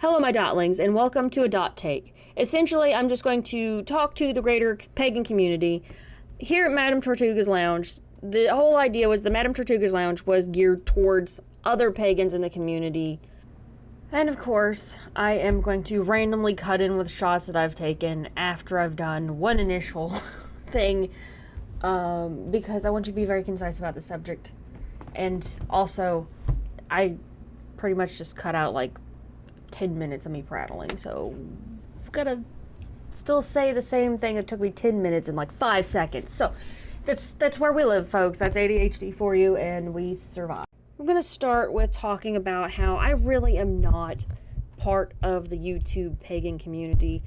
Hello, my dotlings, and welcome to a dot take. Essentially, I'm just going to talk to the greater pagan community. Here at Madame Tortuga's Lounge, the whole idea was the Madame Tortuga's Lounge was geared towards other pagans in the community. And of course, I am going to randomly cut in with shots that I've taken after I've done one initial thing, because I want to be very concise about the subject. And also, I pretty much just cut out like 10 minutes of me prattling, so I've got to still say the same thing that took me 10 minutes in like 5 seconds. So that's where we live, folks. That's ADHD for you, and we survive. I'm going to start with talking about how I really am not part of the YouTube pagan community.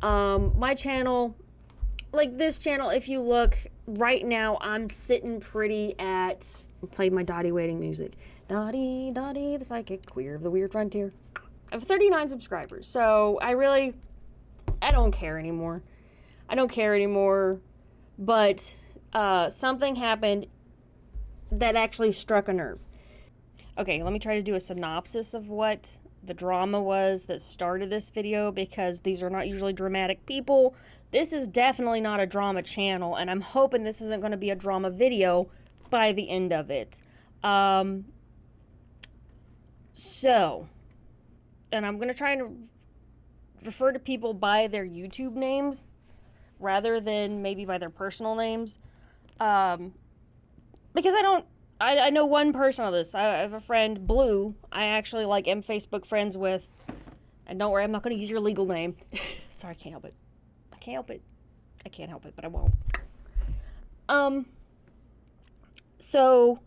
My channel, like this channel, if you look right now, I'm sitting pretty at, played my Dottie waiting music. Dottie, Dottie, the psychic queer of the weird frontier. I have 39 subscribers, so I don't care anymore. But something happened that actually struck a nerve. Okay, let me try to do a synopsis of what the drama was that started this video, because these are not usually dramatic people. This is definitely not a drama channel, and I'm hoping this isn't going to be a drama video by the end of it. And I'm going to try and refer to people by their YouTube names rather than maybe by their personal names. Because I know one person on this. I have a friend, Blue, I actually am Facebook friends with. And don't worry, I'm not going to use your legal name. Sorry, I can't help it. I can't help it, but I won't. So,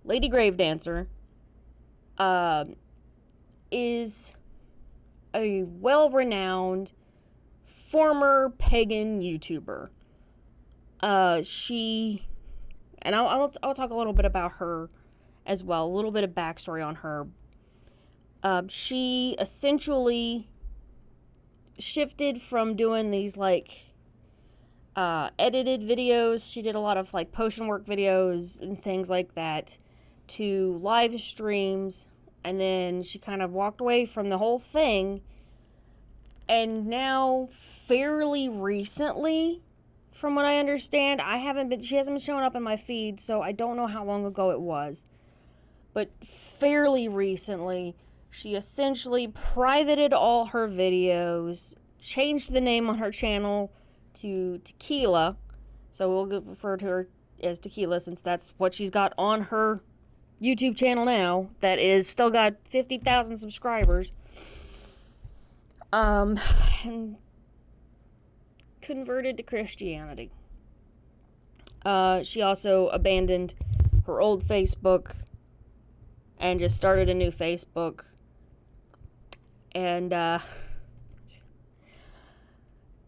Lady Gravedancer, is a well-renowned former pagan YouTuber. And I'll talk a little bit about her as well, a little bit of backstory on her. She essentially shifted from doing these edited videos. She did a lot of potion work videos and things like that to live streams. And then she kind of walked away from the whole thing. And now, fairly recently, from what I understand, she hasn't been showing up in my feed, so I don't know how long ago it was. But fairly recently, she essentially privated all her videos, changed the name on her channel to Tequila. So we'll refer to her as Tequila, since that's what she's got on her YouTube channel now, that is still got 50,000 subscribers. And converted to Christianity. She also abandoned her old Facebook and just started a new Facebook. And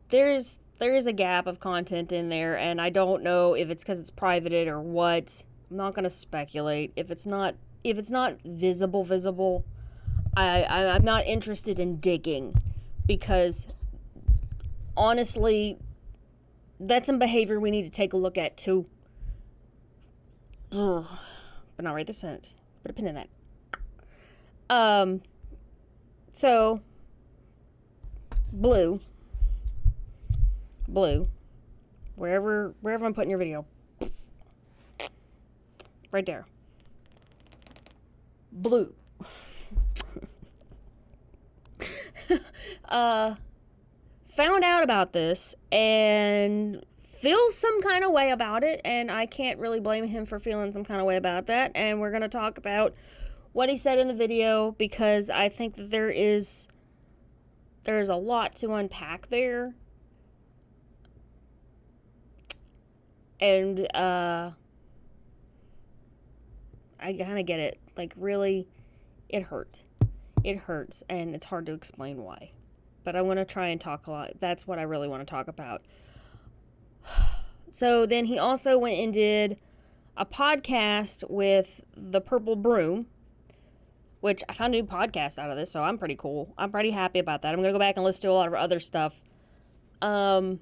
there is a gap of content in there, and I don't know if it's because it's privated or what. I'm not going to speculate. If it's not visible, I'm not interested in digging, because honestly, that's some behavior we need to take a look at too. But not right this sentence. Put a pin in that. So Blue, wherever I'm putting your video. Right there. Blue. Found out about this and feels some kind of way about it, and I can't really blame him for feeling some kind of way about that. And we're going to talk about what he said in the video, because I think that there's a lot to unpack there. And I kind of get it. Really, it hurt. It hurts, and it's hard to explain why. But I want to try and talk a lot. That's what I really want to talk about. So then he also went and did a podcast with the Purple Broom, which I found a new podcast out of this, so I'm pretty cool. I'm pretty happy about that. I'm going to go back and listen to a lot of other stuff. Because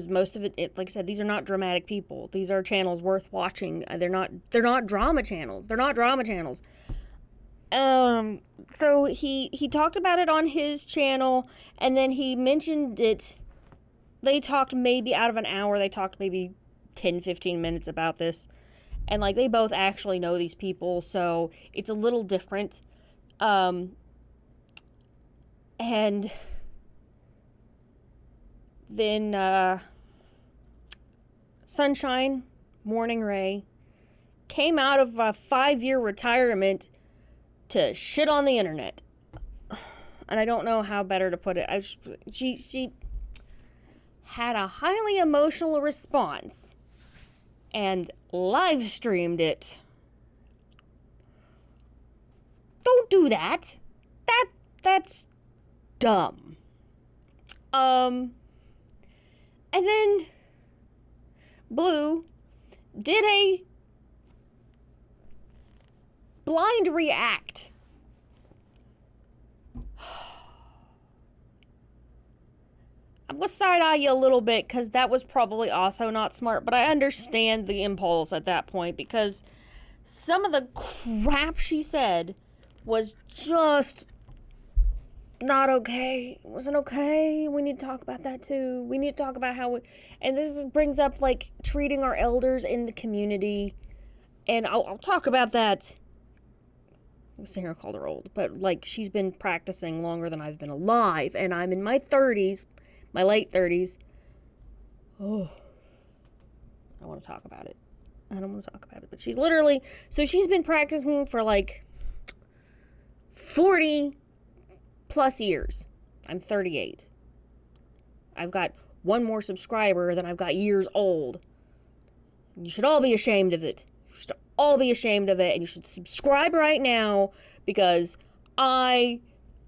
most of it, like I said, these are not dramatic people. These are channels worth watching. They're not drama channels. They're not drama channels. So he talked about it on his channel, and then he mentioned it. They talked maybe out of an hour. They talked maybe 10-15 minutes about this. And, like, they both actually know these people, so it's a little different. And then Sunshine Morning Ray came out of a 5-year retirement to shit on the internet. And I don't know how better to put it. She had a highly emotional response and live streamed it. Don't do that. That's dumb. And then Blue did a blind react. I'm going to side-eye you a little bit because that was probably also not smart, but I understand the impulse at that point because some of the crap she said was just not okay. It wasn't okay. We need to talk about that too. We need to talk about how and this brings up, like, treating our elders in the community, and I'll talk about that. I was sitting here called her old, but, like, she's been practicing longer than I've been alive, and I'm in my 30s. My late 30s. Oh. I want to talk about it. I don't want to talk about it. But she's literally... So she's been practicing for like 40 plus years. I'm 38. I've got one more subscriber than I've got years old. You should all be ashamed of it. You should all be ashamed of it. And you should subscribe right now because I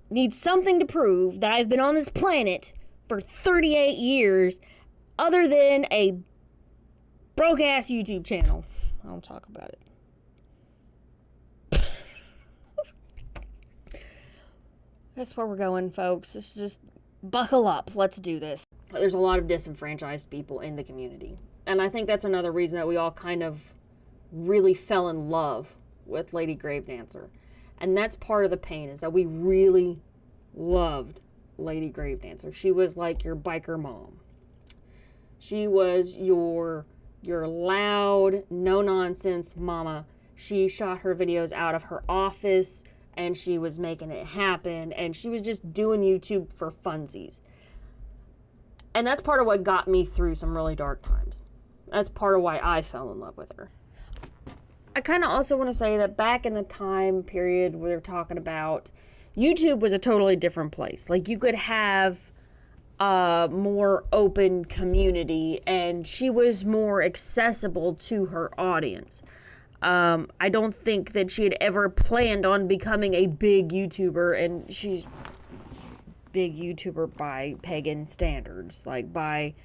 need something to prove that I've been on this planet for 38 years, other than a broke-ass YouTube channel. I don't talk about it. That's where we're going, folks. Let's just buckle up. Let's do this. There's a lot of disenfranchised people in the community. And I think that's another reason that we all kind of really fell in love with Lady Gravedancer. And that's part of the pain, is that we really loved Lady Gravedancer. She was like your biker mom. She was your loud, no-nonsense mama. She shot her videos out of her office, and she was making it happen, and she was just doing YouTube for funsies. And that's part of what got me through some really dark times. That's part of why I fell in love with her. I kind of also want to say that back in the time period we were talking about, YouTube was a totally different place. Like, you could have a more open community, and she was more accessible to her audience. I don't think that she had ever planned on becoming a big YouTuber, and she's big YouTuber by pagan standards, like by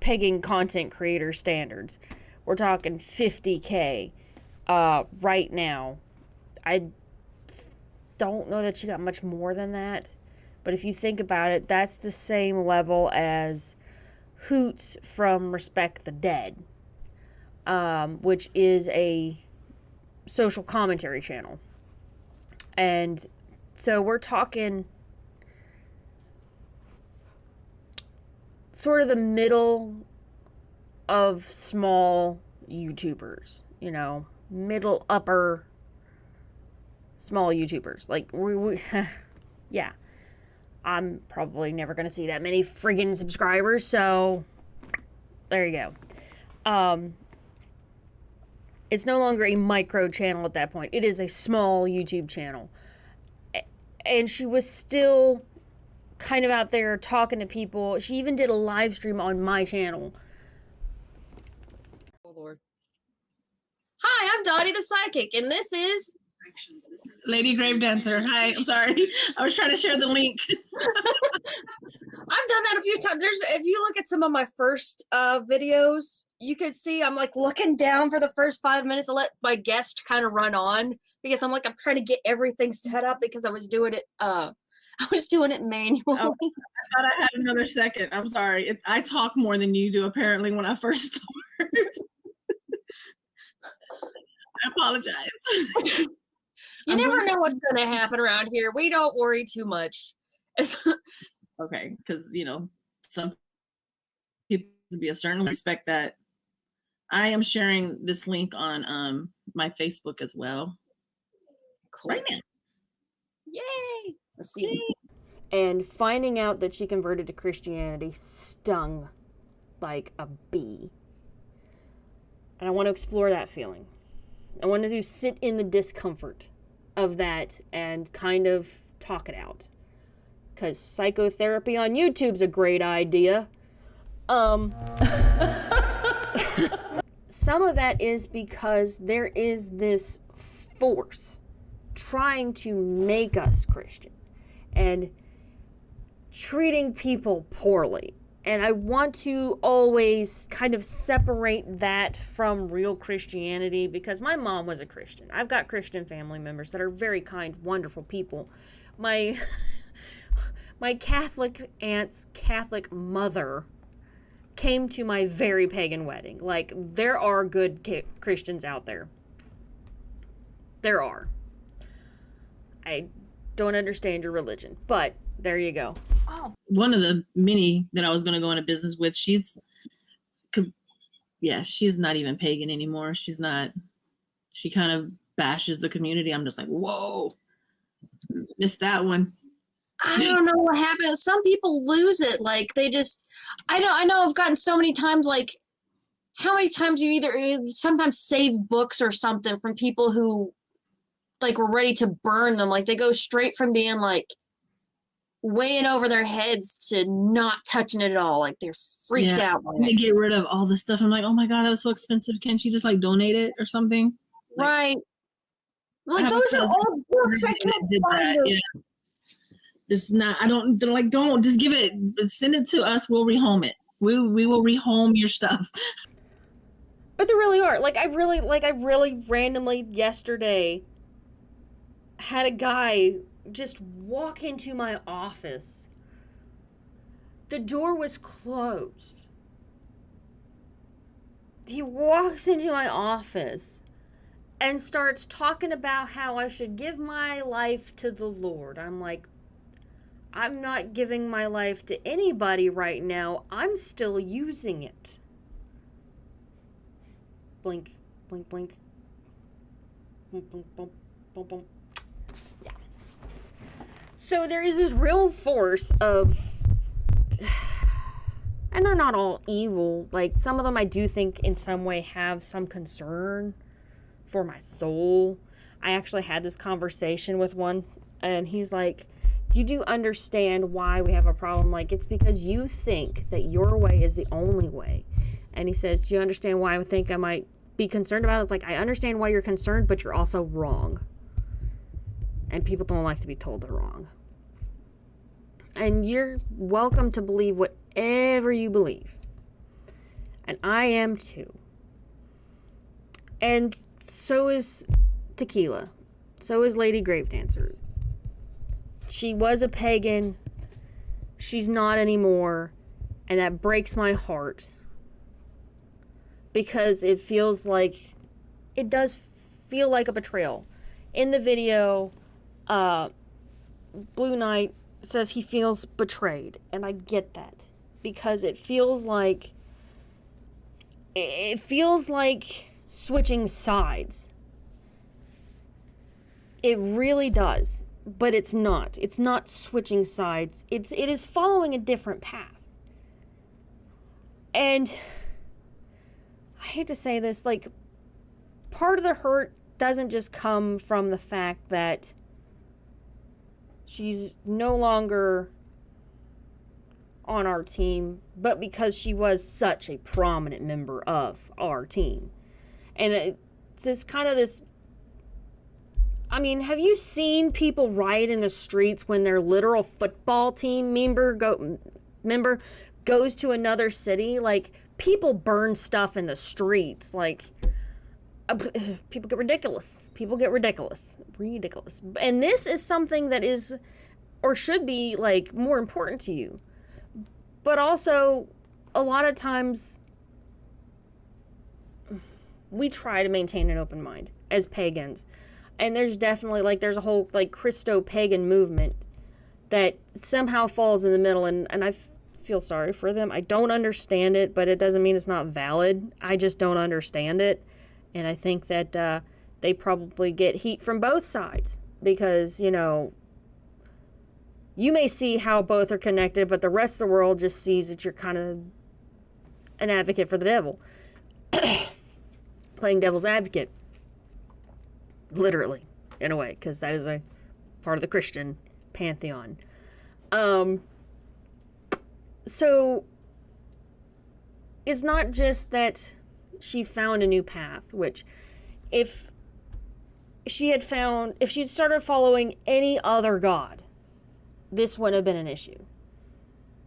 pagan content creator standards. We're talking 50K right now. I don't know that she got much more than that, but if you think about it, that's the same level as Hoots from Respect the Dead, which is a social commentary channel. And so we're talking sort of the middle of small YouTubers, you know, middle upper small YouTubers. Like, we yeah, I'm probably never gonna see that many friggin' subscribers, so there you go. It's no longer a micro channel at that point. It is a small YouTube channel. And she was still kind of out there talking to people. She even did a live stream on my channel. Oh, Lord. Hi, I'm Dottie the Psychic, and this is Lady Gravedancer. Hi, I'm sorry. I was trying to share the link. I've done that a few times. If you look at some of my first videos, you could see I'm like looking down for the first 5 minutes and let my guest kind of run on, because I'm trying to get everything set up, because I was doing it manually. Oh, I thought I had another second. I'm sorry. I talk more than you do apparently when I first start. I apologize. You never know what's going to happen around here. We don't worry too much. Okay, because some people be a certain respect that. I am sharing this link on my Facebook as well. Cool. Right now. Yay! Let's see. And finding out that she converted to Christianity stung like a bee. And I want to explore that feeling. I want to sit in the discomfort of that and kind of talk it out. Because psychotherapy on YouTube's a great idea. Some of that is because there is this force trying to make us Christian and treating people poorly. And I want to always kind of separate that from real Christianity, because my mom was a Christian. I've got Christian family members that are very kind, wonderful people. My Catholic aunt's Catholic mother came to my very pagan wedding. Like, there are good Christians out there. There are. I don't understand your religion, but there you go. Oh. One of the many that I was going to go into business with, she's not even pagan anymore. She's not. She kind of bashes the community. I'm just like, whoa, missed that one. I don't know what happened. Some people lose it. Like, they just, I know I've gotten so many times, like, how many times you sometimes save books or something from people who, like, were ready to burn them. Like, they go straight from being, like, way in over their heads to not touching it at all. Like, they're freaked out. They get rid of all the stuff. I'm like, oh my God, that was so expensive. Can't she just, like, donate it or something? Like, right. Like, those are all books. I can't find them. Yeah. It's not, don't just give it, send it to us. We'll rehome it. We will rehome your stuff. But there really are. I really randomly yesterday had a guy just walk into my office. The door was closed. He walks into my office and starts talking about how I should give my life to the Lord. I'm like, I'm not giving my life to anybody right now. I'm still using it. Blink, blink, blink. Boom, boom, boom, boom, boom. Yeah. So there is this real force of, and they're not all evil. Like, some of them I do think in some way have some concern for my soul. I actually had this conversation with one, and he's like, you do understand why we have a problem? Like, it's because you think that your way is the only way. And he says, do you understand why I think I might be concerned about it? It's like, I understand why you're concerned, but you're also wrong. And people don't like to be told they're wrong. And you're welcome to believe whatever you believe. And I am too. And so is Tequila. So is Lady Gravedancer. She was a pagan. She's not anymore. And that breaks my heart. Because it does feel like a betrayal. In the video, Blue Knight says he feels betrayed. And I get that. Because it feels like switching sides. It really does. But it's not. It's not switching sides. It is following a different path. And I hate to say this, like, part of the hurt doesn't just come from the fact that she's no longer on our team, but because she was such a prominent member of our team. And it's this kind of this, I mean, have you seen people riot in the streets when their literal football team member goes to another city? Like, people burn stuff in the streets. Like, people get ridiculous. Ridiculous. And this is something that is, or should be, like, more important to you. But also, a lot of times, we try to maintain an open mind as pagans. And there's definitely, like, there's a whole, like, Christo-pagan movement that somehow falls in the middle, and I feel sorry for them. I don't understand it, but it doesn't mean it's not valid. I just don't understand it. And I think that they probably get heat from both sides because, you know, you may see how both are connected, but the rest of the world just sees that you're kind of an advocate for the devil. Playing devil's advocate. Literally, in a way, because that is a part of the Christian pantheon. So it's not just that she found a new path, which if she'd started following any other god, this wouldn't have been an issue.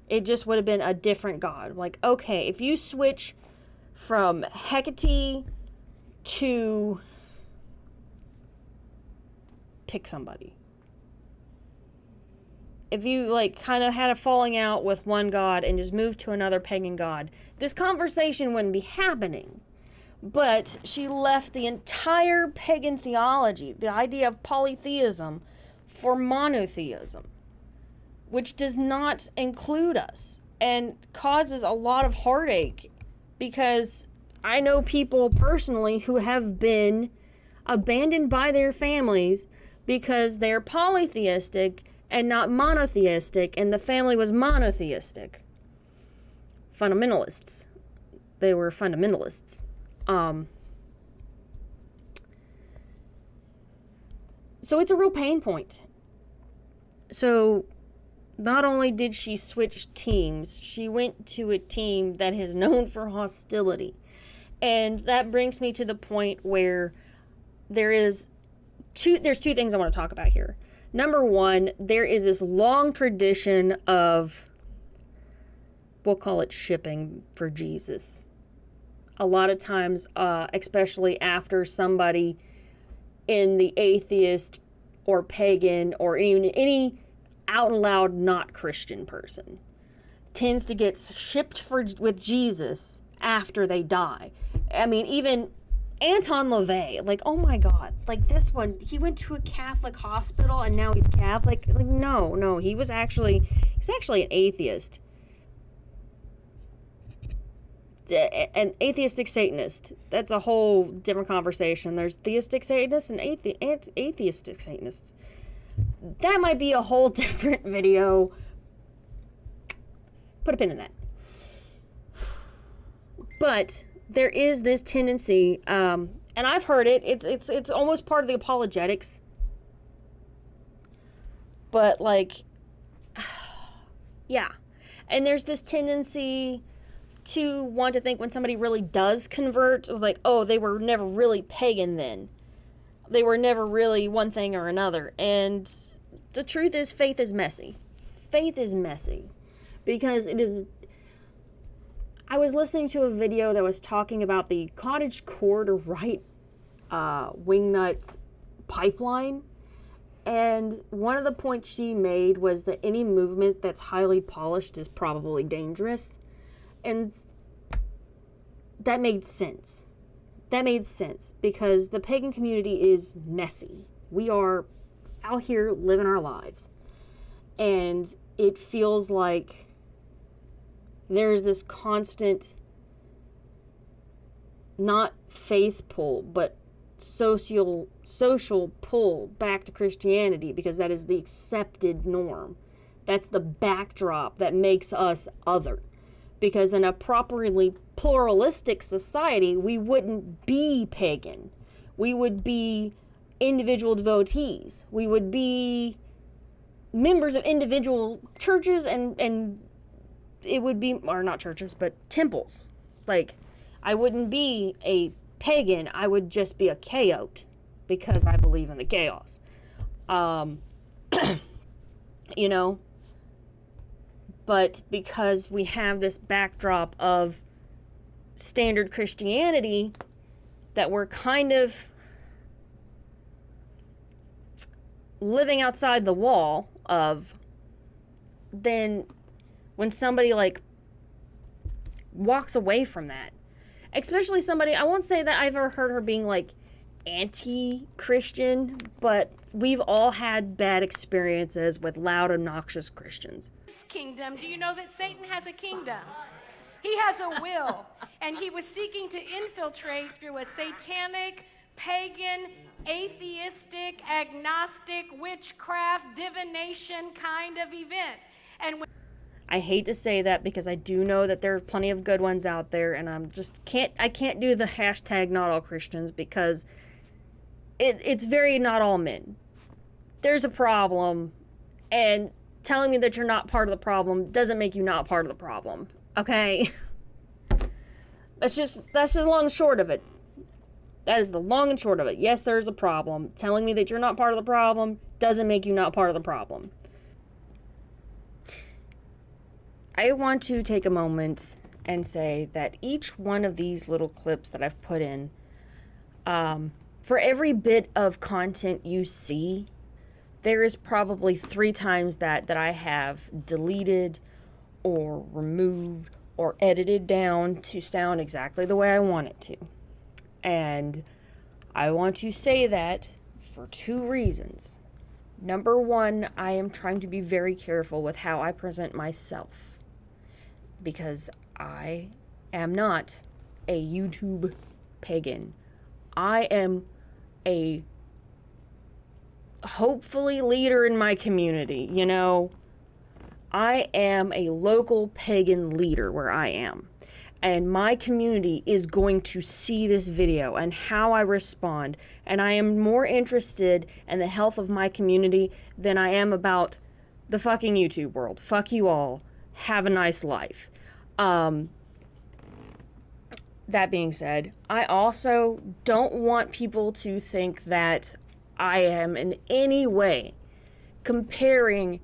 It just would have been a different god. Like, okay, if you switch from Hecate to pick somebody. If you, like, kind of had a falling out with one god and just moved to another pagan god, this conversation wouldn't be happening. But she left the entire pagan theology, the idea of polytheism, for monotheism, which does not include us and causes a lot of heartache, because I know people personally who have been abandoned by their families because they're polytheistic and not monotheistic, and the family was monotheistic. Fundamentalists. They were fundamentalists. So it's a real pain point. So not only did she switch teams, she went to a team that is known for hostility. And that brings me to the point where there's two things I want to talk about here. Number one, there is this long tradition of, we'll call it shipping for Jesus. A lot of times, especially after somebody in the atheist or pagan or even any out and loud not Christian person tends to get shipped with Jesus after they die. I mean, even Anton LaVey, like, oh my God, like this one, he went to a Catholic hospital and now he's Catholic. Like, no, he was actually an atheist. An atheistic Satanist. That's a whole different conversation. There's theistic Satanists and atheistic Satanists. That might be a whole different video. Put a pin in that. But there is this tendency, and I've heard it. It's almost part of the apologetics. But like, yeah, and there's this tendency to want to think when somebody really does convert, like, oh, they were never really pagan then. They were never really one thing or another. And the truth is, faith is messy. Faith is messy. Because it is... I was listening to a video that was talking about the cottage core right wingnut pipeline. And one of the points she made was that any movement that's highly polished is probably dangerous. And that made sense. That made sense because the pagan community is messy. We are out here living our lives. And it feels like there's this constant, not faith pull, but social pull back to Christianity because that is the accepted norm. That's the backdrop that makes us other. Because in a properly pluralistic society, we wouldn't be pagan. We would be individual devotees. We would be members of individual churches and it would be, or not churches, but temples. Like, I wouldn't be a pagan. I would just be a chaot because I believe in the chaos. You know? But because we have this backdrop of standard Christianity that we're kind of living outside the wall of, then when somebody like walks away from that, especially somebody, I won't say that I've ever heard her being like anti-Christian, but we've all had bad experiences with loud, obnoxious Christians. Kingdom. Do you know that Satan has a kingdom? He has a will, and he was seeking to infiltrate through a satanic, pagan, atheistic, agnostic, witchcraft, divination kind of event. And I hate to say that because I do know that there are plenty of good ones out there, and I can't do the hashtag not all Christians because it's very not all men. There's a problem, and telling me that you're not part of the problem doesn't make you not part of the problem. Okay? That's just the long and short of it. That is the long and short of it. Yes, there's a problem. Telling me that you're not part of the problem doesn't make you not part of the problem. I want to take a moment and say that each one of these little clips that I've put in, for every bit of content you see, there is probably 3 times that I have deleted or removed or edited down to sound exactly the way I want it to. And I want to say that for 2 reasons. Number 1, I am trying to be very careful with how I present myself, because I am not a YouTube pagan. I am a hopefully leader in my community, you know. I am a local pagan leader where I am. And my community is going to see this video and how I respond. And I am more interested in the health of my community than I am about the fucking YouTube world. Fuck you all. Have a nice life. That being said, I also don't want people to think that I am in any way comparing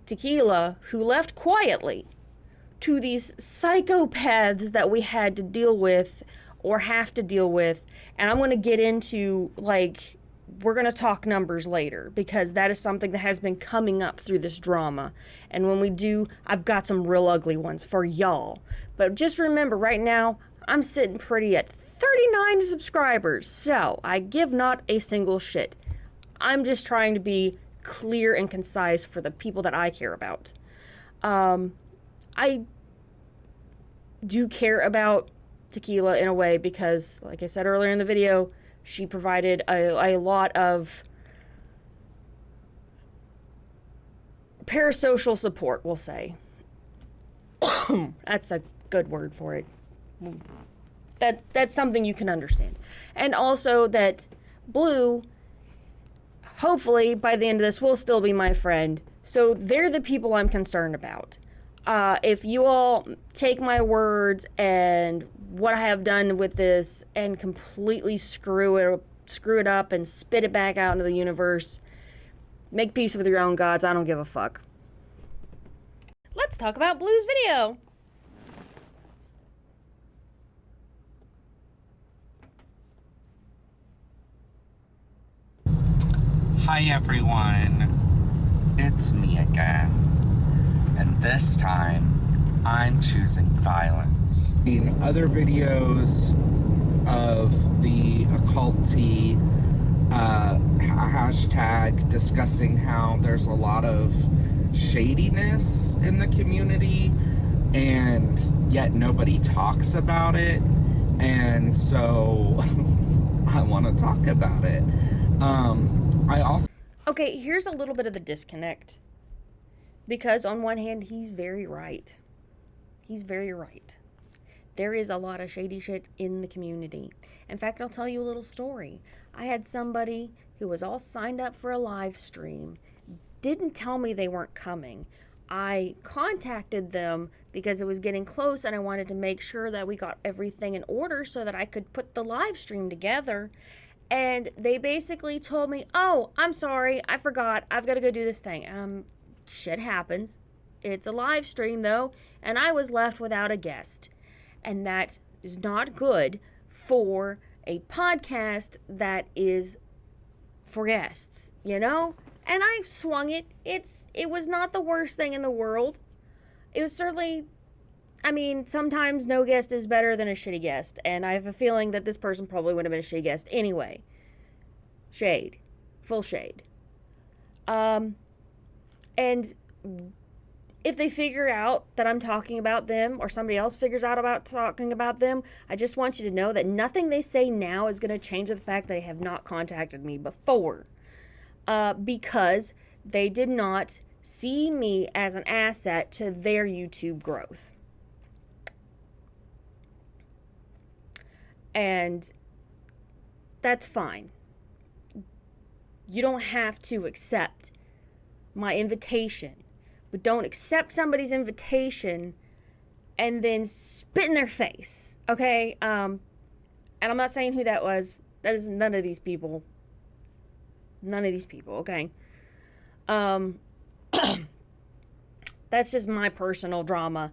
Tequila, who left quietly, to these psychopaths that we had to deal with or have to deal with. And I'm going to get into, like, we're going to talk numbers later because that is something that has been coming up through this drama. And when we do, I've got some real ugly ones for y'all. But just remember, right now, I'm sitting pretty at 39 subscribers. So I give not a single shit. I'm just trying to be clear and concise for the people that I care about. I do care about Tequila in a way because, like I said earlier in the video, she provided a lot of parasocial support, we'll say. That's a good word for it. That's something you can understand. And also that Blue, hopefully by the end of this, will still be my friend. So they're the people I'm concerned about. If you all take my words and what I have done with this and completely screw it up and spit it back out into the universe, make peace with your own gods. I don't give a fuck. Let's talk about Blue's video. Hi everyone, it's me again. And this time, I'm choosing violence. In other videos of the occulty hashtag discussing how there's a lot of shadiness in the community and yet nobody talks about it. And so I want to talk about it. Okay, here's a little bit of the disconnect. Because on one hand, he's very right. He's very right. There is a lot of shady shit in the community. In fact, I'll tell you a little story. I had somebody who was all signed up for a live stream, didn't tell me they weren't coming. I contacted them because it was getting close and I wanted to make sure that we got everything in order so that I could put the live stream together. And they basically told me, oh, I'm sorry, I forgot. I've got to go do this thing. Shit happens. It's a live stream, though, and I was left without a guest. And that is not good for a podcast that is for guests, you know? And I swung it. It was not the worst thing in the world. It was certainly, I mean, sometimes no guest is better than a shitty guest. And I have a feeling that this person probably would have been a shitty guest anyway. Shade. Full shade. And if they figure out that I'm talking about them, or somebody else figures out about talking about them, I just want you to know that nothing they say now is going to change the fact they have not contacted me before. Because they did not see me as an asset to their YouTube growth. And that's fine. You don't have to accept my invitation, but don't accept somebody's invitation and then spit in their face, okay? And I'm not saying who that was. That is none of these people. None of these people, okay? That's just my personal drama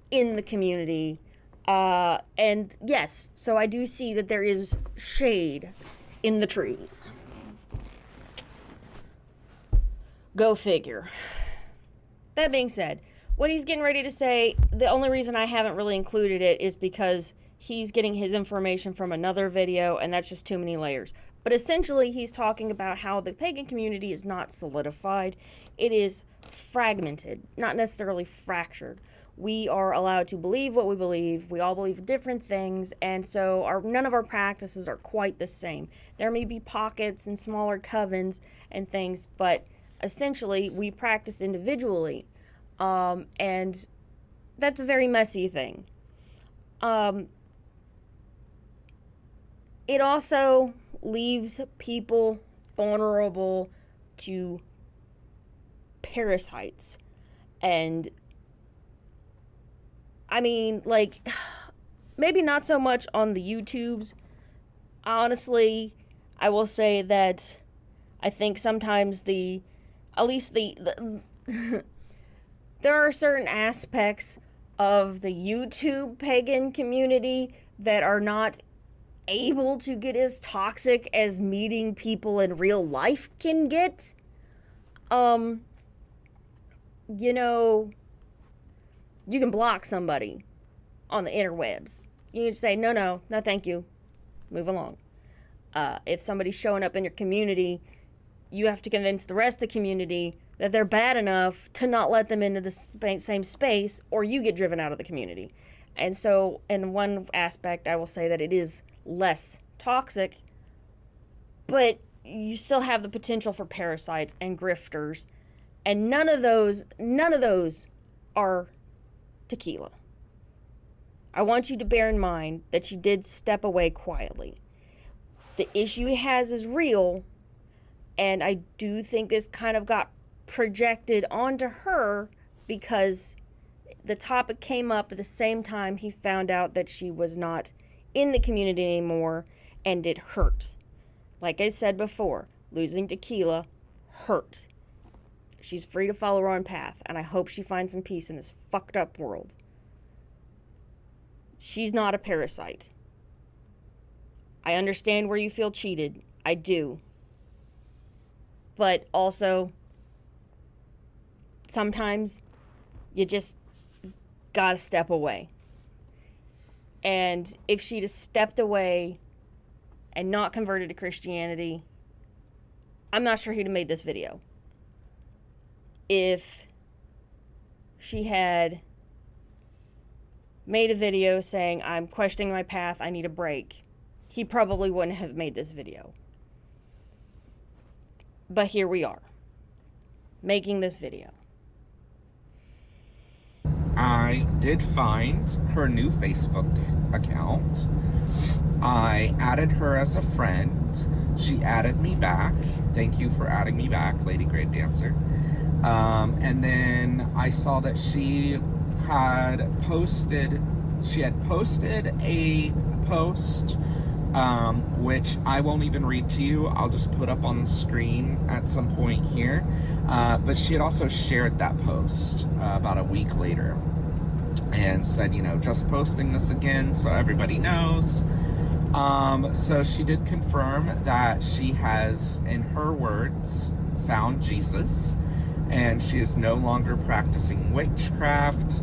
in the community. And yes, so I do see that there is shade in the trees. Go figure. That being said, what he's getting ready to say, the only reason I haven't really included it is because he's getting his information from another video, and that's just too many layers. But essentially, he's talking about how the pagan community is not solidified. It is fragmented, not necessarily fractured. We are allowed to believe what we believe. We all believe different things, and so none of our practices are quite the same. There may be pockets and smaller covens and things, but essentially we practice individually, and that's a very messy thing. It also leaves people vulnerable to parasites. And I mean, like, maybe not so much on the YouTubes. Honestly, I will say that I think sometimes the there are certain aspects of the YouTube pagan community that are not able to get as toxic as meeting people in real life can get. You know, you can block somebody on the interwebs. You can say, no, thank you. Move along. If somebody's showing up in your community, you have to convince the rest of the community that they're bad enough to not let them into the same space, or you get driven out of the community. And so, in one aspect, I will say that it is less toxic, but you still have the potential for parasites and grifters, and none of those are tequila. I want you to bear in mind that she did step away quietly. The issue he has is real, and I do think this kind of got projected onto her because the topic came up at the same time he found out that she was not in the community anymore, and it hurt. Like I said before, losing tequila hurt. She's free to follow her own path, and I hope she finds some peace in this fucked up world. She's not a parasite. I understand where you feel cheated. I do. But also, sometimes you just gotta step away. And if she'd have stepped away and not converted to Christianity, I'm not sure he'd have made this video. If she had made a video saying, I'm questioning my path, I need a break, he probably wouldn't have made this video. But here we are, making this video. I did find her new Facebook account. I added her as a friend. She added me back. Thank you for adding me back, Lady Gravedancer. And then I saw that she had posted a post, which I won't even read to you. I'll just put up on the screen at some point here. But she had also shared that post about a week later and said, just posting this again so everybody knows. So she did confirm that she has, in her words, found Jesus, and she is no longer practicing witchcraft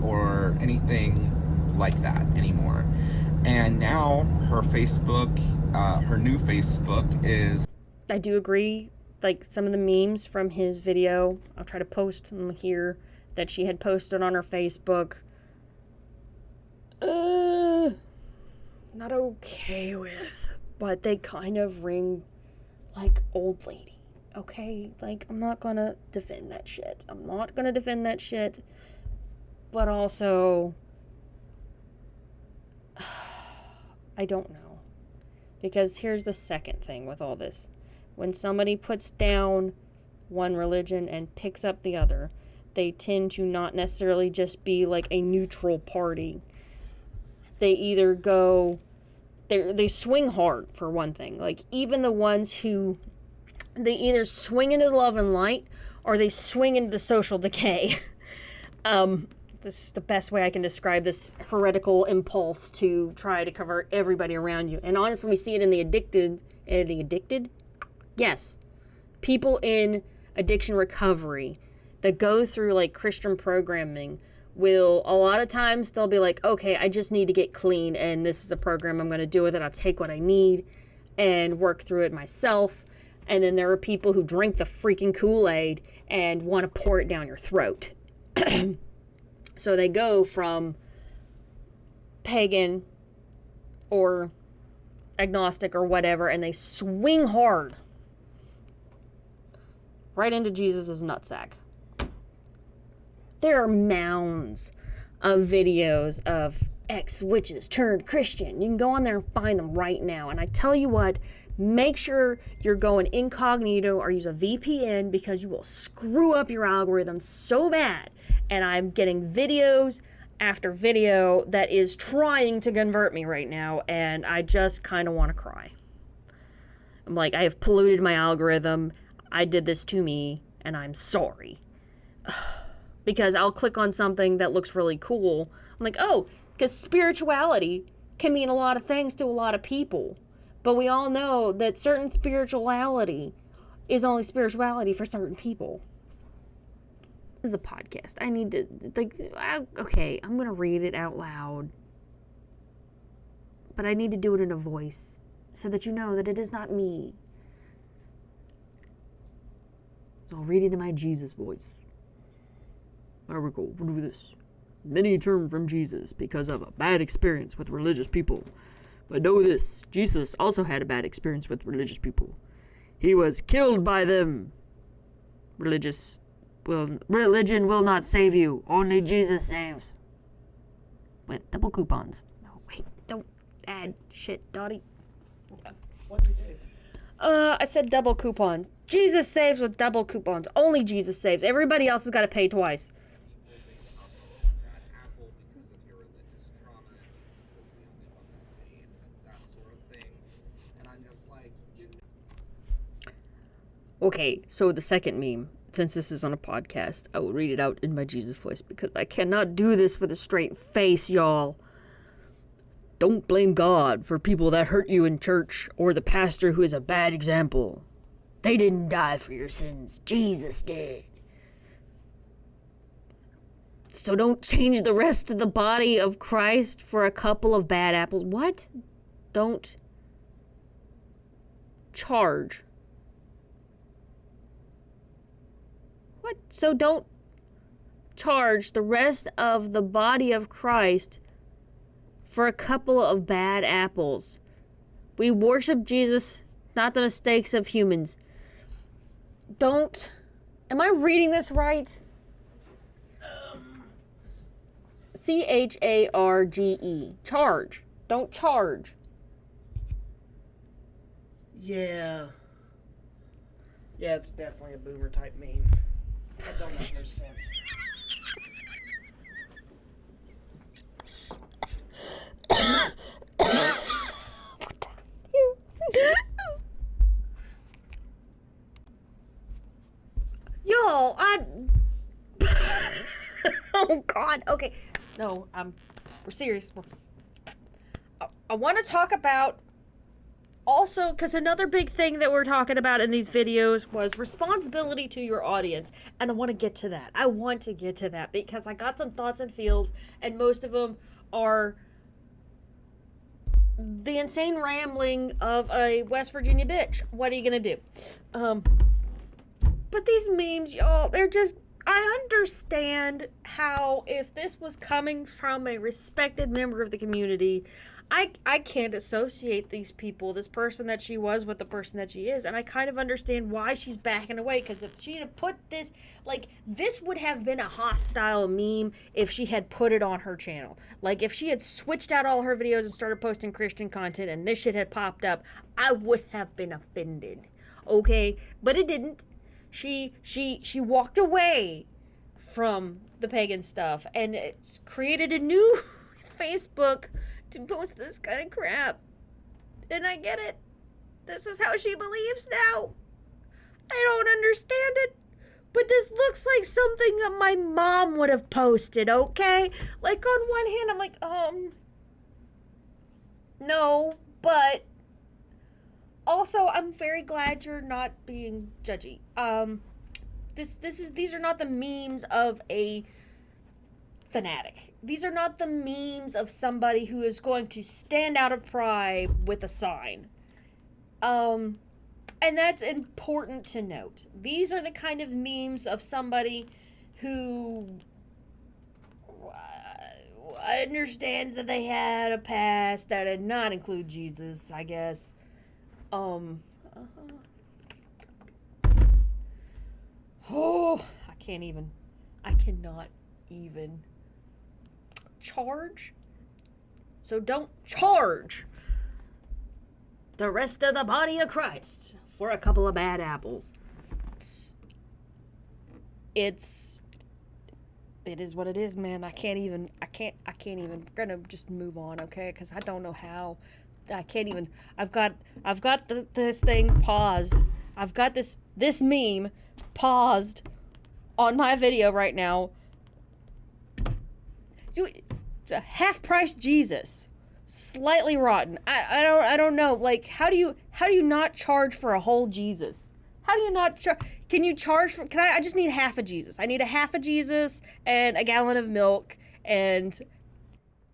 or anything like that anymore. And now her Facebook her new Facebook is... I do agree. Like, some of the memes from his video, I'll try to post them here, that she had posted on her Facebook. Not okay with. But they kind of ring like old lady. Okay? Like, I'm not gonna defend that shit. But also, I don't know. Because here's the second thing with all this. When somebody puts down one religion and picks up the other, they tend to not necessarily just be like a neutral party. They either go, they swing hard, for one thing. Like, even the ones who, they either swing into the love and light, or they swing into the social decay. This is the best way I can describe this heretical impulse to try to cover everybody around you. And honestly, we see it in the addicted? Yes. People in addiction recovery that go through like Christian programming will, a lot of times they'll be like, okay, I just need to get clean and this is a program I'm going to do with it. I'll take what I need and work through it myself. And then there are people who drink the freaking Kool-Aid and want to pour it down your throat. So they go from pagan or agnostic or whatever, and they swing hard right into Jesus' nutsack. There are mounds of videos of ex-witches turned Christian. You can go on there and find them right now. And I tell you what, make sure you're going incognito or use a VPN, because you will screw up your algorithm so bad. And I'm getting videos after video that is trying to convert me right now, and I just kind of want to cry. I'm like, I have polluted my algorithm. I did this to me, and I'm sorry. Because I'll click on something that looks really cool. I'm like, oh, because spirituality can mean a lot of things to a lot of people. But we all know that certain spirituality is only spirituality for certain people. This is a podcast. I need to, okay, I'm going to read it out loud. But I need to do it in a voice so that you know that it is not me. So I'll read it in my Jesus voice. There we go. We'll do this. Many turn from Jesus because of a bad experience with religious people. But know this, Jesus also had a bad experience with religious people. He was killed by them. Religion will not save you. Only Jesus saves. With double coupons. No, wait, don't add shit, Dottie. What did you do? I said double coupons. Jesus saves with double coupons. Only Jesus saves. Everybody else has got to pay twice. Okay, so the second meme, since this is on a podcast, I will read it out in my Jesus voice because I cannot do this with a straight face, y'all. Don't blame God for people that hurt you in church or the pastor who is a bad example. They didn't die for your sins. Jesus did. So don't change the rest of the body of Christ for a couple of bad apples. What? Don't charge. What? So don't charge the rest of the body of Christ for a couple of bad apples. We worship Jesus, not the mistakes of humans. Don't... Am I reading this right? C-H-A-R-G-E. Charge. Don't charge. Yeah. Yeah, it's definitely a boomer type meme. That don't make no sense. Y'all, oh God. Okay. No, we're serious. I want to talk about also, because another big thing that we're talking about in these videos was responsibility to your audience. And I want to get to that. because I got some thoughts and feels, and most of them are the insane rambling of a West Virginia bitch. What are you gonna do? But these memes, y'all, they're just, I understand how if this was coming from a respected member of the community, I can't associate these people, this person that she was with the person that she is. And I kind of understand why she's backing away, because if she had put this, like, this would have been a hostile meme if she had put it on her channel. Like, if she had switched out all her videos and started posting Christian content and this shit had popped up, I would have been offended. Okay? But it didn't. She walked away from the pagan stuff and it's created a new Facebook to post this kind of crap. And I get it. This is how she believes now. I don't understand it. But this looks like something that my mom would have posted, okay? Like, on one hand, I'm like, no, but also, I'm very glad you're not being judgy. These are not the memes of a fanatic. These are not the memes of somebody who is going to stand out of pride with a sign. And that's important to note. These are the kind of memes of somebody who understands that they had a past that did not include Jesus, I guess. Oh, I cannot even charge. So don't charge the rest of the body of Christ for a couple of bad apples. It is what it is, man. I can't even, we're gonna just move on, okay? Because I don't know how. I can't even, I've got this thing paused. I've got this meme paused on my video right now. It's a half-price Jesus. Slightly rotten. I don't know. Like, how do you not charge for a whole Jesus? How do you not charge? Can you charge for, I just need half a Jesus. I need a half a Jesus and a gallon of milk and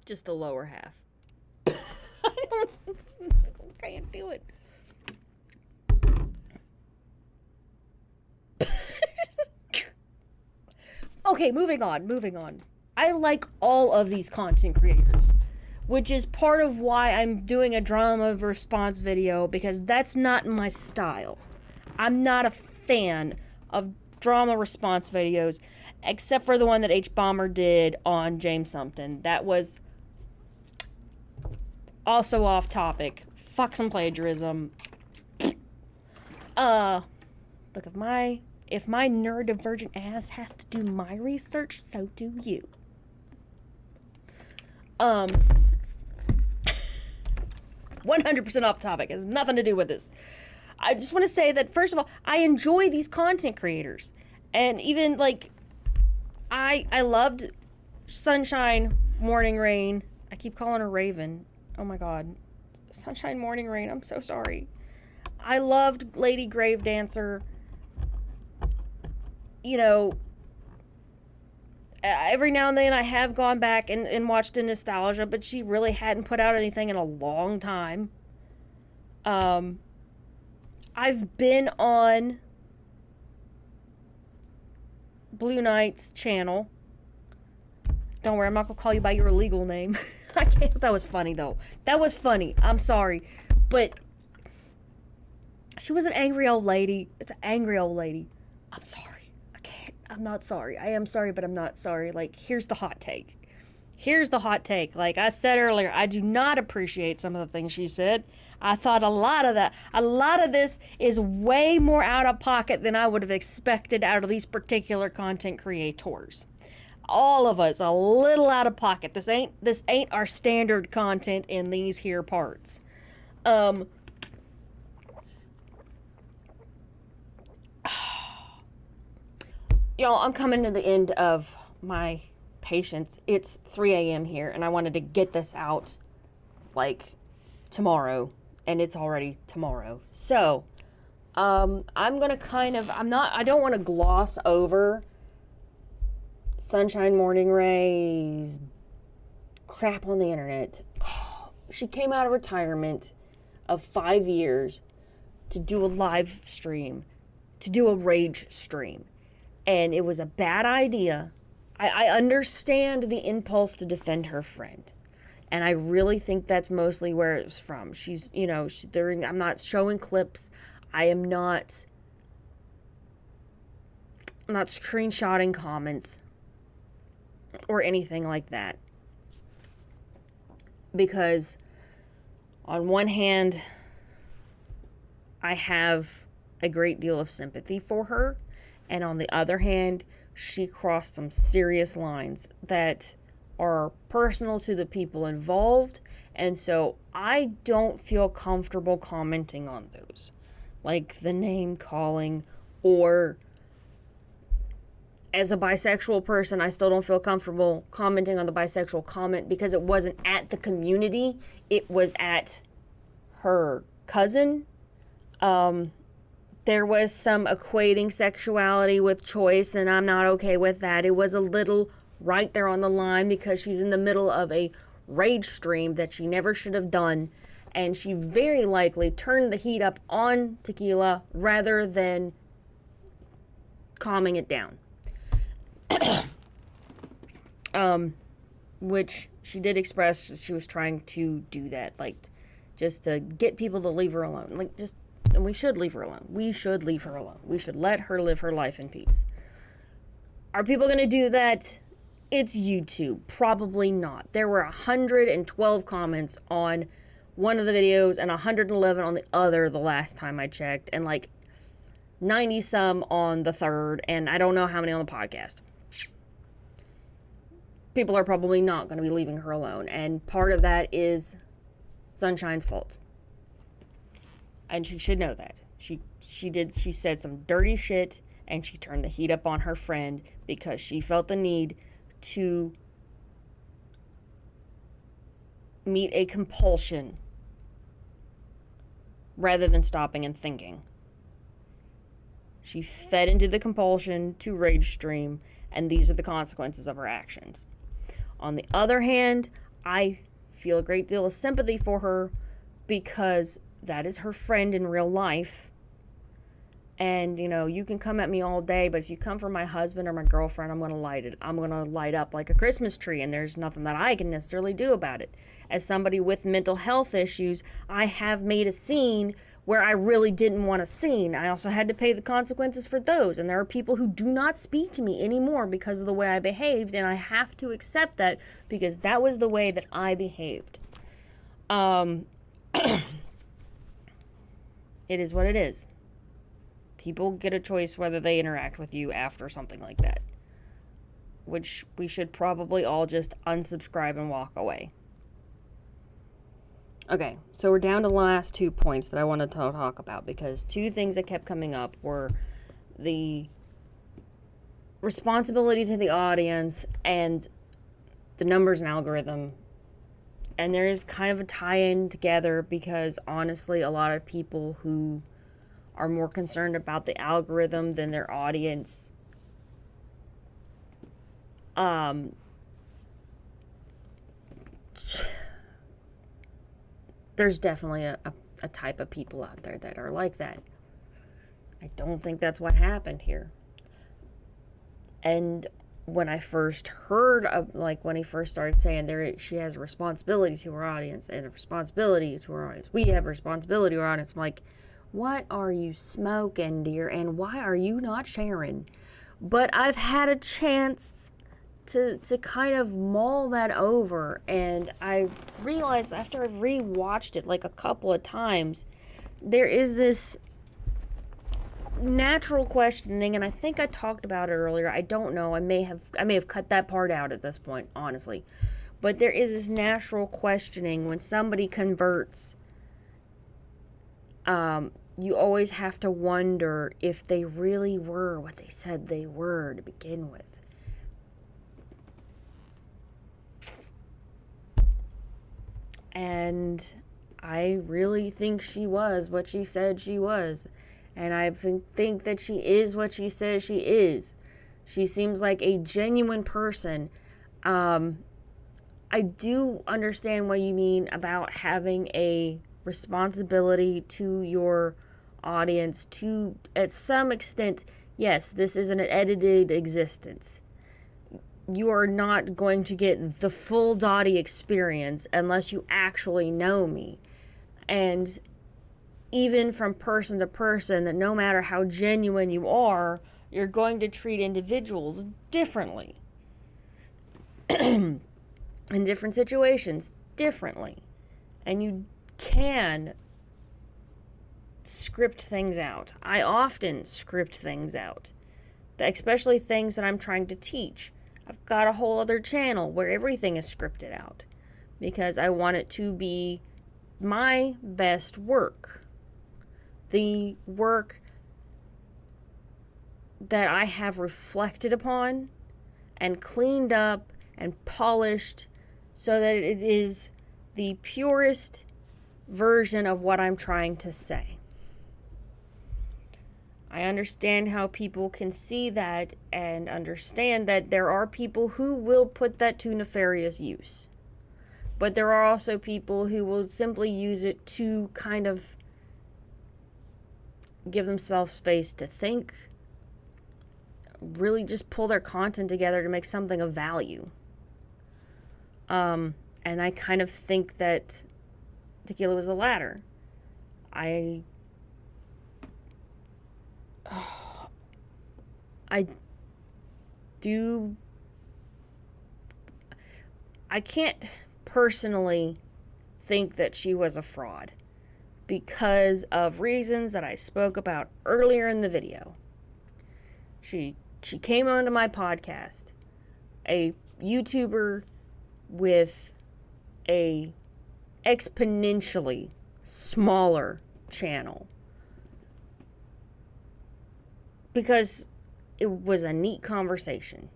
just the lower half. I can't do it. Okay, moving on. I like all of these content creators, which is part of why I'm doing a drama response video, because that's not my style. I'm not a fan of drama response videos, except for the one that H. Bomber did on James Sumpton. That was also off topic. Fuck some plagiarism. Look, if my neurodivergent ass has to do my research, so do you. 100% off topic. It has nothing to do with this. I just want to say that, first of all, I enjoy these content creators. And even, like, I loved Sunshine Morning Rain. I keep calling her Raven. Oh my god. Sunshine Morning Rain. I'm so sorry. I loved Lady Gravedancer. You know, every now and then I have gone back and watched a nostalgia, but she really hadn't put out anything in a long time. I've been on Blue Knight's channel. Don't worry, I'm not gonna call you by your legal name. I can't. That was funny though. That was funny. I'm sorry, but she was an angry old lady. It's an angry old lady. I'm sorry. I'm not sorry. I am sorry, but I'm not sorry. Like, here's the hot take. Like I said earlier, I do not appreciate some of the things she said. I thought a lot of this is way more out of pocket than I would have expected out of these particular content creators. All of us a little out of pocket. This ain't our standard content in these here parts. Y'all, I'm coming to the end of my patience. It's 3 a.m. here, and I wanted to get this out, like, tomorrow, and it's already tomorrow. So, I'm gonna I don't want to gloss over Sunshine Morning Ray's crap on the internet. Oh, she came out of retirement of 5 years to do a live stream, to do a rage stream. And it was a bad idea. I understand the impulse to defend her friend. And I really think that's mostly where it's from. She's, you know, I'm not showing clips. I'm not screenshotting comments or anything like that. Because on one hand, I have a great deal of sympathy for her. And on the other hand, she crossed some serious lines that are personal to the people involved. And so I don't feel comfortable commenting on those. Like the name calling, or as a bisexual person, I still don't feel comfortable commenting on the bisexual comment because it wasn't at the community. It was at her cousin. There was some equating sexuality with choice, and I'm not okay with that. It was a little right there on the line because she's in the middle of a rage stream that she never should have done, and she very likely turned the heat up on tequila rather than calming it down. Which she did express she was trying to do that, like, just to get people to leave her alone. Like, just, and we should leave her alone. We should leave her alone. We should let her live her life in peace. Are people going to do that? It's YouTube. Probably not. There were 112 comments on one of the videos and 111 on the other the last time I checked, and like 90 some on the third, and I don't know how many on the podcast. People are probably not going to be leaving her alone, and part of that is Sunshine's fault. And she should know that. She said some dirty shit, and she turned the heat up on her friend because she felt the need to meet a compulsion rather than stopping and thinking. She fed into the compulsion to rage stream, and these are the consequences of her actions. On the other hand, I feel a great deal of sympathy for her because that is her friend in real life. And, you know, you can come at me all day, but if you come for my husband or my girlfriend, I'm going to light up like a Christmas tree, and there's nothing that I can necessarily do about it. As somebody with mental health issues, I have made a scene where I really didn't want a scene. I also had to pay the consequences for those, and there are people who do not speak to me anymore because of the way I behaved, and I have to accept that because that was the way that I behaved. It is what it is. People get a choice whether they interact with you after something like that, which we should probably all just unsubscribe and walk away. Okay, so we're down to the last 2 points that I wanted to talk about, because 2 things that kept coming up were the responsibility to the audience and the numbers and algorithm. And there is kind of a tie-in together because, honestly, a lot of people who are more concerned about the algorithm than their audience there's definitely a type of people out there that are like that. I don't think that's what happened here. And when I first heard of, like, when he first started saying she has a responsibility to her audience and a responsibility to her audience, we have a responsibility to our audience, I'm like, what are you smoking, dear? And why are you not sharing? But I've had a chance to kind of mull that over, and I realized after I've rewatched it like a couple of times, there is this natural questioning, and I think I talked about it earlier. I don't know. I may have cut that part out at this point, honestly. But there is this natural questioning when somebody converts. You always have to wonder if they really were what they said they were to begin with. And I really think she was what she said she was. And I think that she is what she says she is. She seems like a genuine person. I I do understand what you mean about having a responsibility to your audience to, at some extent, yes, this is an edited existence. You are not going to get the full Dottie experience unless you actually know me. And even from person to person, that no matter how genuine you are, you're going to treat individuals differently. In different situations, differently. And you can script things out. I often script things out, especially things that I'm trying to teach. I've got a whole other channel where everything is scripted out because I want it to be my best work. The work that I have reflected upon and cleaned up and polished so that it is the purest version of what I'm trying to say. I understand how people can see that and understand that there are people who will put that to nefarious use. But there are also people who will simply use it to kind of give themselves space to think, really just pull their content together to make something of value. And I kind of think that Tequila was the latter. I can't personally think that she was a fraud because of reasons that I spoke about earlier in the video. She came onto my podcast, a YouTuber with a exponentially smaller channel, because it was a neat conversation.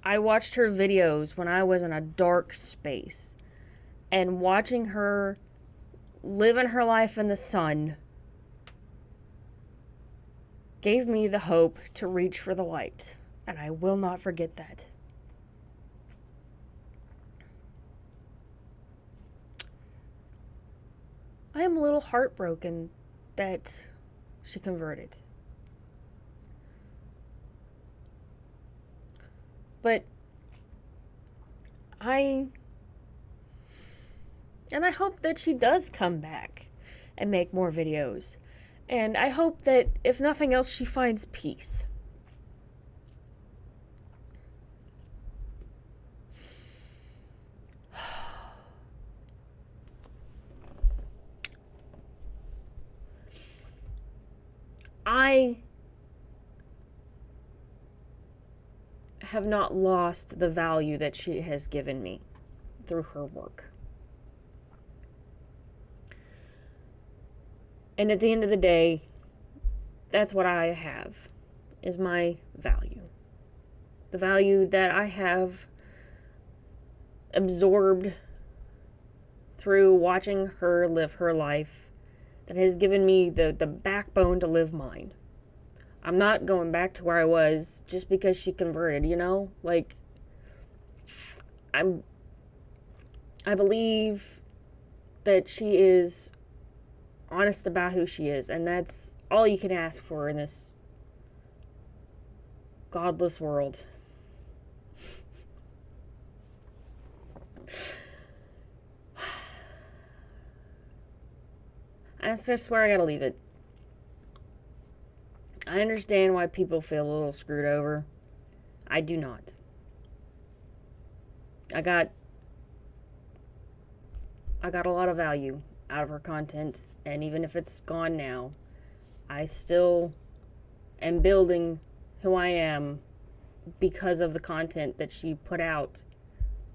I watched her videos when I was in a dark space, and watching her living her life in the sun gave me the hope to reach for the light, and I will not forget that. I am a little heartbroken that she converted. But I hope that she does come back and make more videos. And I hope that, if nothing else, she finds peace. I have not lost the value that she has given me through her work. And at the end of the day, that's what I have, is my value. The value that I have absorbed through watching her live her life, that has given me the backbone to live mine. I'm not going back to where I was just because she converted, you know? Like, I believe that she is honest about who she is, and that's all you can ask for in this godless world. I swear I gotta leave it. I understand why people feel a little screwed over. I do not. I got a lot of value out of her content, and even if it's gone now, I still am building who I am because of the content that she put out,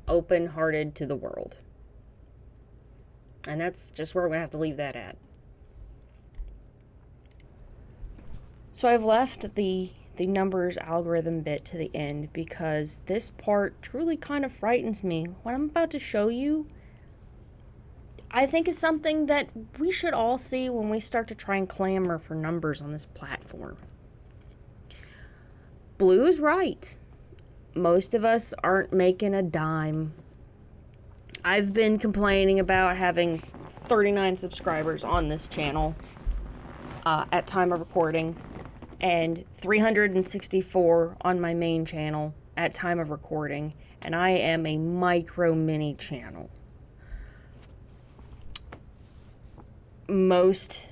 open-hearted to the world. And that's just where we're gonna have to leave that at. So I've left the numbers algorithm bit to the end because this part truly kind of frightens me. What I'm about to show you, I think is something that we should all see when we start to try and clamor for numbers on this platform. Blue is right. most of us aren't making a dime. I've been complaining about having 39 subscribers on this channel at time of recording, and 364 on my main channel at time of recording, and I am a micro mini channel. Most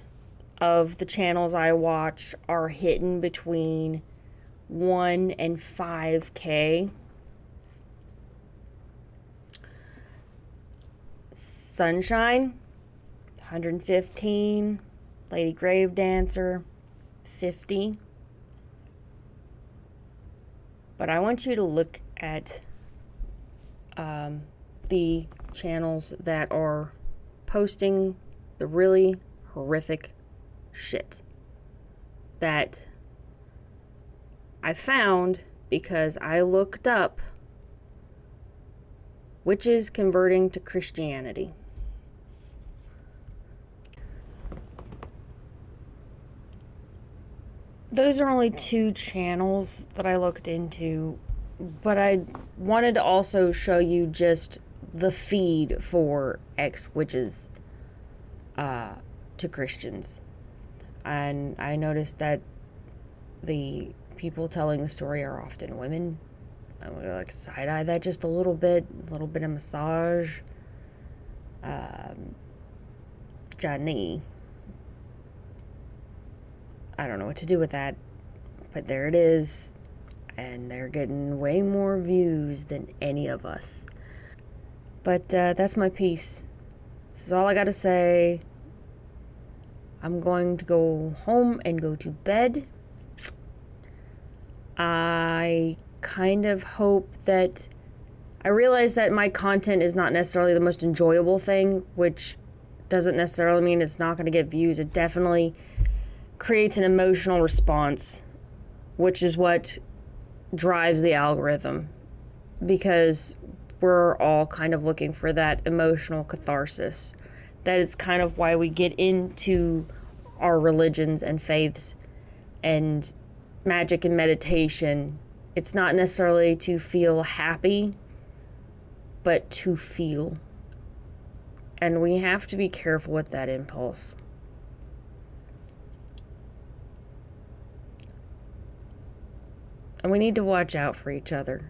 of the channels I watch are hitting between 1 and 5K. Sunshine, 115. Lady Gravedancer, 50. But I want you to look at the channels that are posting the really horrific shit that I found because I looked up witches converting to Christianity. Those are only 2 channels that I looked into, but I wanted to also show you just the feed for ex-witches to Christians. And I noticed that the people telling the story are often women. I'm gonna like side-eye that just a little bit of massage. Johnny. I don't know what to do with that, but there it is, and they're getting way more views than any of us. But that's my piece. This is all I gotta say. I'm going to go home and go to bed. I kind of hope that I realize that my content is not necessarily the most enjoyable thing, which doesn't necessarily mean it's not going to get views. It definitely creates an emotional response, which is what drives the algorithm, because we're all kind of looking for that emotional catharsis. That is kind of why we get into our religions and faiths and magic and meditation. It's not necessarily to feel happy, but to feel. And we have to be careful with that impulse. And we need to watch out for each other.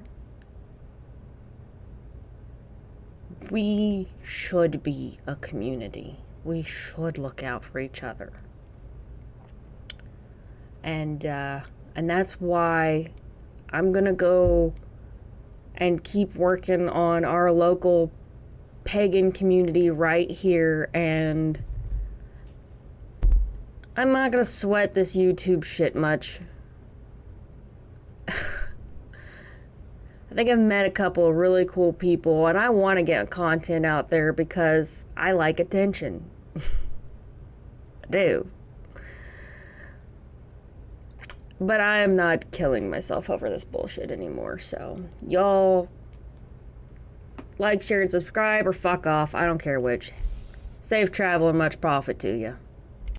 We should be a community. We should look out for each other. And that's why I'm gonna go and keep working on our local pagan community right here, and I'm not gonna sweat this YouTube shit much. I think I've met a couple of really cool people, and I want to get content out there because I like attention. I do. But I am not killing myself over this bullshit anymore, so y'all like, share, and subscribe, or fuck off. I don't care which. Safe travel and much profit to you.